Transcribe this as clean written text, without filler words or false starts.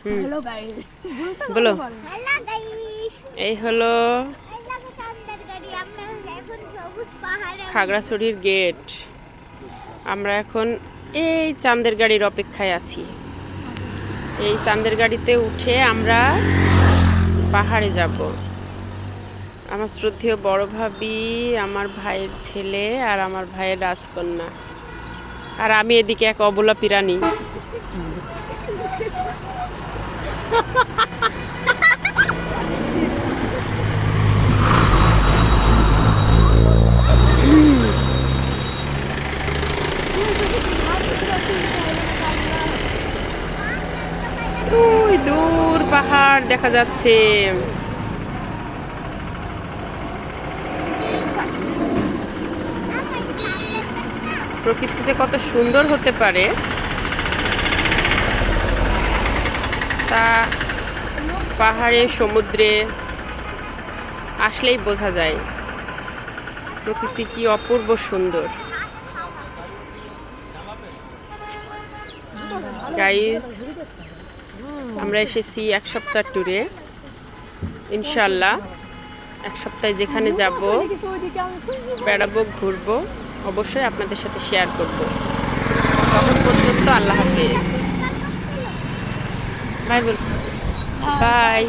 Hello guys, বলো। Hello guys, এই হলো খাগড়াছড়ির গেট। আমরা এখন এই চাঁদের গাড়ির অপেক্ষায় আছি। এই চাঁদের গাড়িতে উঠে আমরা পাহাড়ে যাব। আমার শ্রদ্ধেয় বড় ভাবি, আমার ভাইয়ের ছেলে আর আমার ভাইয়ের রাজকন্যা, আর আমি এদিকে এক অবলা পিরানি। ওই দূর পাহাড় দেখা যাচ্ছে। প্রকৃতি যে কত সুন্দর হতে পারে তা পাহাড়ে সমুদ্রে আসলেই বোঝা যায়। প্রকৃতি কি অপূর্ব সুন্দর। গাইস, আমরা এসেছি এক সপ্তাহ ট্যুরে। ইনশাল্লাহ এক সপ্তাহে যেখানে যাব, বেড়াবো, ঘুরবো, অবশ্যই আপনাদের সাথে শেয়ার করব। তখন পর্যন্ত আল্লাহ হাফেজ, বাই বল, বাই।